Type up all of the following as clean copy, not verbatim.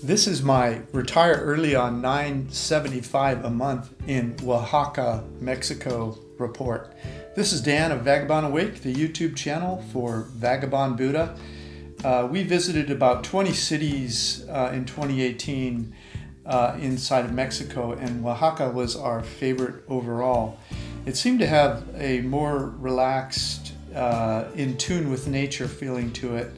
This is my retire early on $9.75 a month in Oaxaca, Mexico report. This is Dan of Vagabond Awake, the YouTube channel for Vagabond Buddha. We visited about 20 cities in 2018 inside of Mexico, and Oaxaca was our favorite overall. It seemed to have a more relaxed, in tune with nature feeling to it.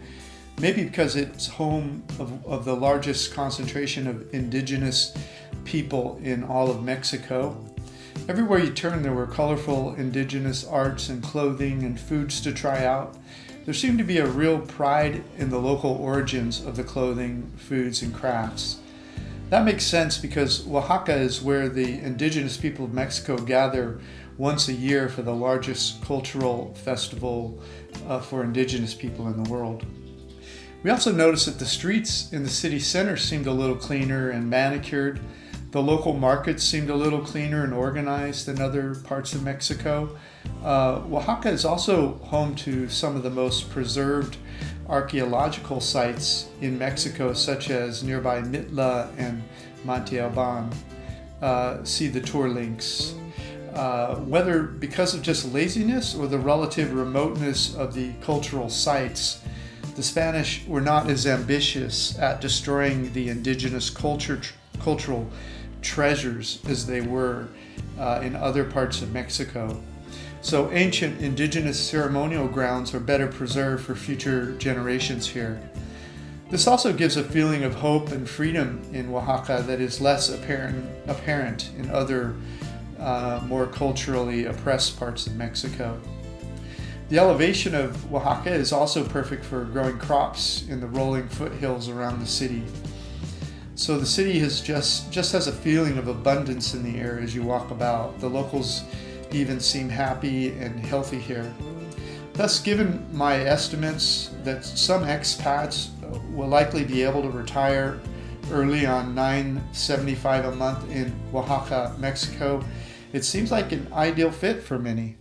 Maybe because it's home of the largest concentration of indigenous people in all of Mexico. Everywhere you turn, there were colorful indigenous arts and clothing and foods to try out. There seemed to be a real pride in the local origins of the clothing, foods, and crafts. That makes sense because Oaxaca is where the indigenous people of Mexico gather once a year for the largest cultural festival for indigenous people in the world. We also noticed that the streets in the city center seemed a little cleaner and manicured. The local markets seemed a little cleaner and organized than other parts of Mexico. Oaxaca is also home to some of the most preserved archaeological sites in Mexico, such as nearby Mitla and Monte Alban. See the tour links. Whether because of just laziness or the relative remoteness of the cultural sites, the Spanish were not as ambitious at destroying the indigenous cultural treasures as they were in other parts of Mexico. So ancient indigenous ceremonial grounds are better preserved for future generations here. This also gives a feeling of hope and freedom in Oaxaca that is less apparent in other more culturally oppressed parts of Mexico. The elevation of Oaxaca is also perfect for growing crops in the rolling foothills around the city. So the city just has a feeling of abundance in the air as you walk about. The locals even seem happy and healthy here. Thus, given my estimates that some expats will likely be able to retire early on $9.75 a month in Oaxaca, Mexico, it seems like an ideal fit for many.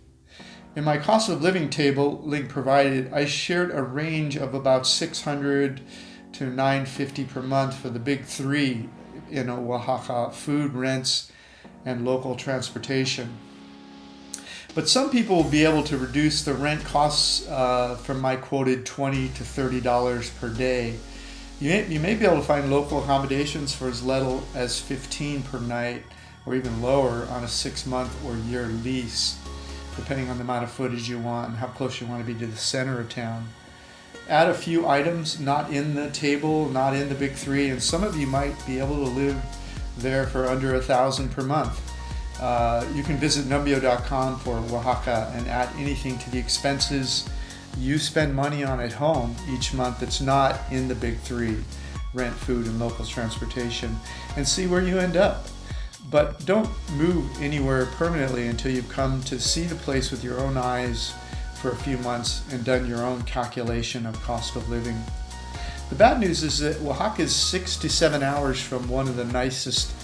In my cost of living table link provided, I shared a range of about $600 to $950 per month for the big three in Oaxaca: food, rents, and local transportation. But some people will be able to reduce the rent costs from my quoted $20 to $30 per day. You may be able to find local accommodations for as little as $15 per night, or even lower on a 6-month or year lease, depending on the amount of footage you want and how close you want to be to the center of town. Add a few items not in the table, not in the big three, and some of you might be able to live there for under $1,000 per month. You can visit numbeo.com for Oaxaca and add anything to the expenses you spend money on at home each month that's not in the big three: rent, food, and local transportation, and see where you end up. But don't move anywhere permanently until you've come to see the place with your own eyes for a few months and done your own calculation of cost of living. The bad news is that Oaxaca is 6 to 7 hours from one of the nicest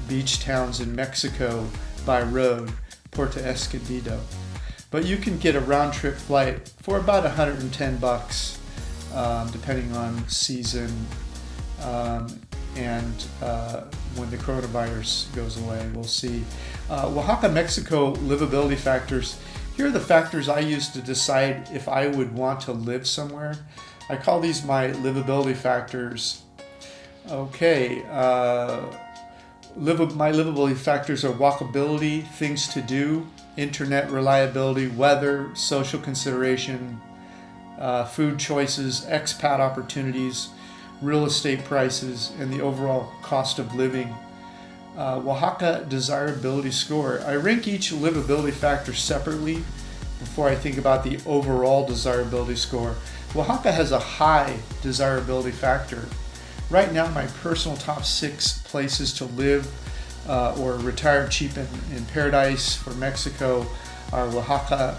beach towns in Mexico by road, Puerto Escondido. But you can get a round-trip flight for about $110, depending on season and when the coronavirus goes away. We'll see. Oaxaca, Mexico livability factors. Here are the factors I use to decide if I would want to live somewhere. I call these my livability factors. Okay, my livability factors are walkability, things to do, internet reliability, weather, social consideration, food choices, expat opportunities, real estate prices, and the overall cost of living. Oaxaca desirability score. I rank each livability factor separately before I think about the overall desirability score. Oaxaca has a high desirability factor. Right now, my personal top 6 places to live or retire cheap in paradise for Mexico are Oaxaca,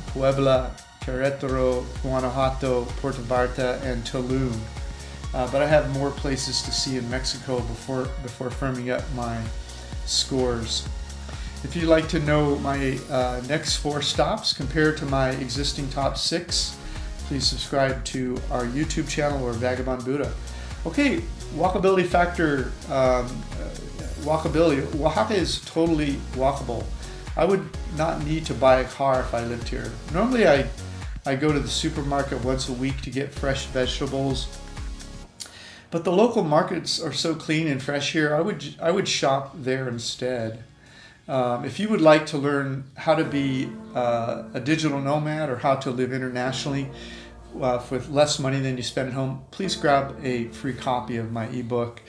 Puebla, Querétaro, Guanajuato, Puerto Vallarta, and Tulum. But I have more places to see in Mexico before firming up my scores. If you'd like to know my next 4 stops compared to my existing top 6, please subscribe to our YouTube channel or Vagabond Buddha. Okay, Walkability factor, walkability. Oaxaca is totally walkable. I would not need to buy a car if I lived here. Normally I go to the supermarket once a week to get fresh vegetables, but the local markets are so clean and fresh here, I would shop there instead. If you would like to learn how to be a digital nomad or how to live internationally with less money than you spend at home, please grab a free copy of my ebook.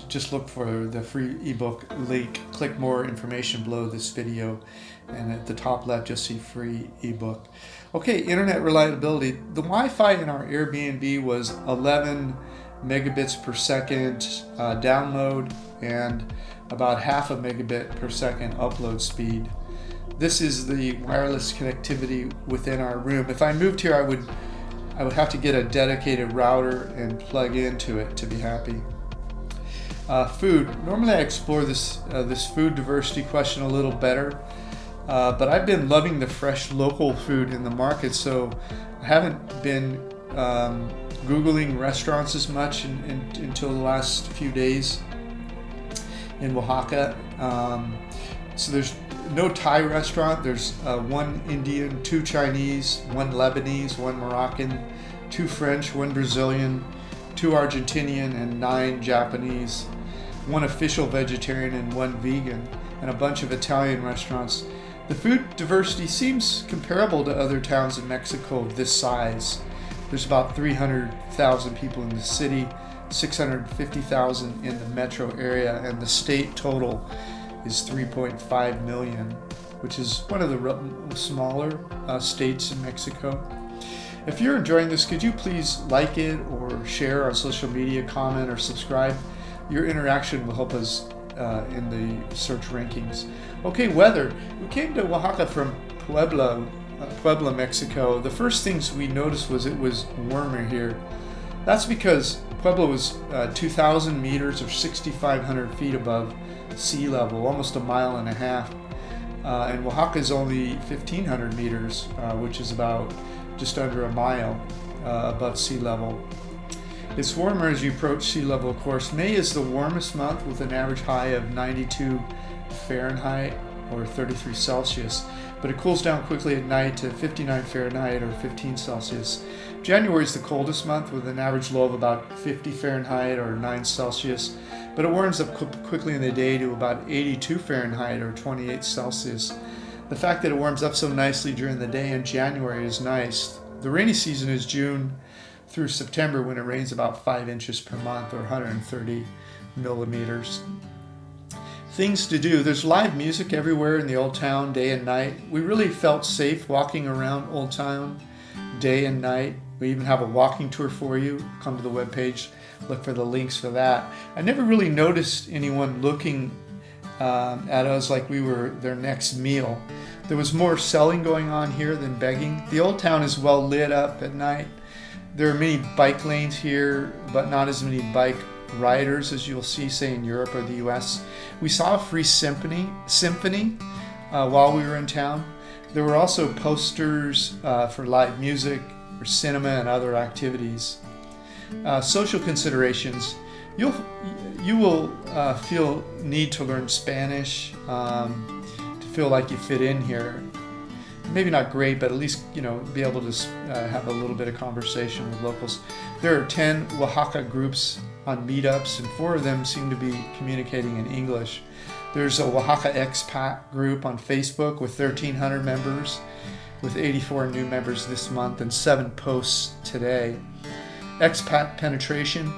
Just look for the free ebook link, click more information below this video, and at the top left you'll see free ebook. Okay, internet reliability. The Wi-Fi in our Airbnb was 11 megabits per second download and about half a megabit per second upload speed. This is the wireless connectivity within our room. If I moved here, I would have to get a dedicated router and plug into it to be happy. Food. Normally I explore this food diversity question a little better, but I've been loving the fresh local food in the market, so I haven't been Googling restaurants as much until the last few days in Oaxaca. So there's no Thai restaurant. There's one Indian, 2 Chinese, 1 Lebanese, 1 Moroccan, 2 French, 1 Brazilian, 2 Argentinian, and 9 Japanese, 1 official vegetarian and 1 vegan, and a bunch of Italian restaurants. The food diversity seems comparable to other towns in Mexico of this size. There's about 300,000 people in the city, 650,000 in the metro area, and the state total is 3.5 million, which is one of the smaller states in Mexico. If you're enjoying this, could you please like it or share on social media, comment, or subscribe? Your interaction will help us in the search rankings. Okay, weather. We came to Oaxaca from Puebla, Mexico. The first things we noticed was it was warmer here. That's because Puebla was 2,000 meters or 6,500 feet above sea level, almost a mile and a half. And Oaxaca is only 1,500 meters, which is about just under a mile above sea level. It's warmer as you approach sea level, of course. May is the warmest month with an average high of 92 Fahrenheit or 33 Celsius, but it cools down quickly at night to 59 Fahrenheit or 15 Celsius. January is the coldest month with an average low of about 50 Fahrenheit or 9 Celsius, but it warms up quickly in the day to about 82 Fahrenheit or 28 Celsius. The fact that it warms up so nicely during the day in January is nice. The rainy season is June through September, when it rains about 5 inches per month or 130 millimeters. Things to do. There's live music everywhere in the Old Town, day and night. We really felt safe walking around Old Town day and night. We even have a walking tour for you. Come to the webpage, look for the links for that. I never really noticed anyone looking at us like we were their next meal. There was more selling going on here than begging. The Old Town is well lit up at night. There are many bike lanes here, but not as many bike riders as you'll see, say, in Europe or the US. We saw a free symphony while we were in town. There were also posters for live music, or cinema, and other activities. Social considerations. You will feel need to learn Spanish to feel like you fit in here. Maybe not great, but at least, be able to have a little bit of conversation with locals. There are 10 Oaxaca groups on meetups, and 4 of them seem to be communicating in English. There's a Oaxaca expat group on Facebook with 1,300 members, with 84 new members this month and 7 posts today. Expat penetration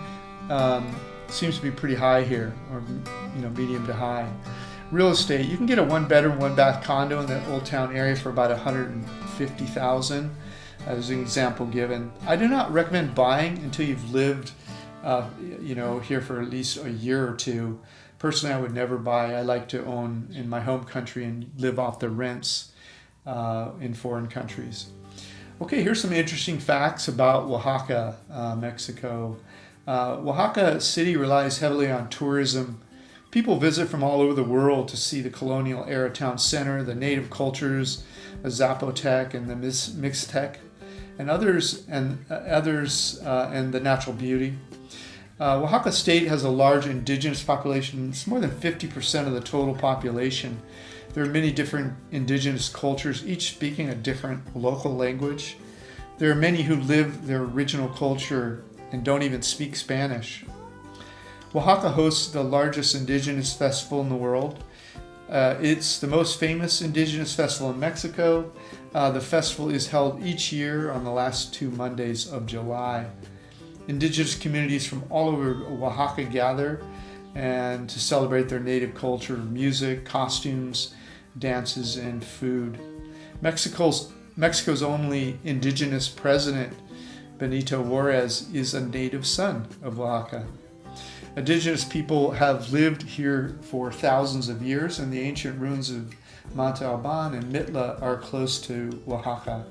seems to be pretty high here, or medium to high. Real estate, you can get a 1-bedroom, 1-bath condo in the Old Town area for about $150,000, as an example given. I do not recommend buying until you've lived, here for at least a year or 2. Personally, I would never buy. I like to own in my home country and live off the rents in foreign countries. Okay, here's some interesting facts about Oaxaca, Mexico. Oaxaca City relies heavily on tourism. People visit from all over the world to see the colonial era town center, the native cultures, the Zapotec and the Mixtec, and others and the natural beauty. Oaxaca State has a large indigenous population. It's more than 50% of the total population. There are many different indigenous cultures, each speaking a different local language. There are many who live their original culture and don't even speak Spanish. Oaxaca hosts the largest indigenous festival in the world. It's the most famous indigenous festival in Mexico. The festival is held each year on the last 2 Mondays of July. Indigenous communities from all over Oaxaca gather and to celebrate their native culture, music, costumes, dances, and food. Mexico's only indigenous president, Benito Juarez, is a native son of Oaxaca. Indigenous people have lived here for thousands of years, and the ancient ruins of Monte Alban and Mitla are close to Oaxaca.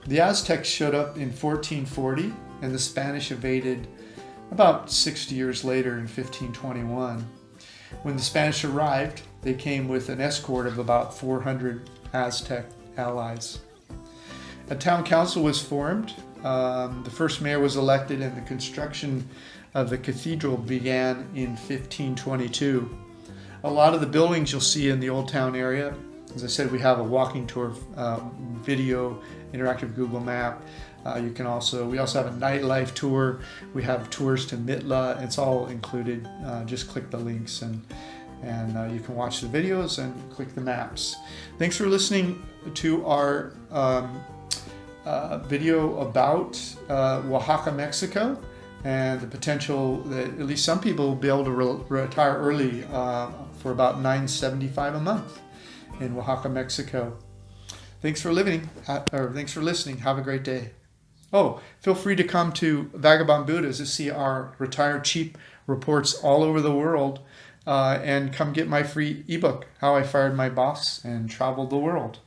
The Aztecs showed up in 1440, and the Spanish invaded about 60 years later in 1521. When the Spanish arrived, they came with an escort of about 400 Aztec allies. A town council was formed. The first mayor was elected, and the construction of the cathedral began in 1522. A lot of the buildings you'll see in the Old Town area, as I said, we have a walking tour, video, interactive Google map. We also have a nightlife tour. We have tours to Mitla. It's all included. Just click the links and you can watch the videos and click the maps. Thanks for listening to our video about Oaxaca, Mexico, and the potential that at least some people will be able to retire early for about $9.75 a month in Oaxaca, Mexico. Thanks for listening. Have a great day. Oh, feel free to come to Vagabond Buddhas to see our retired chief reports all over the world, and come get my free ebook, How I Fired My Boss and Traveled the World.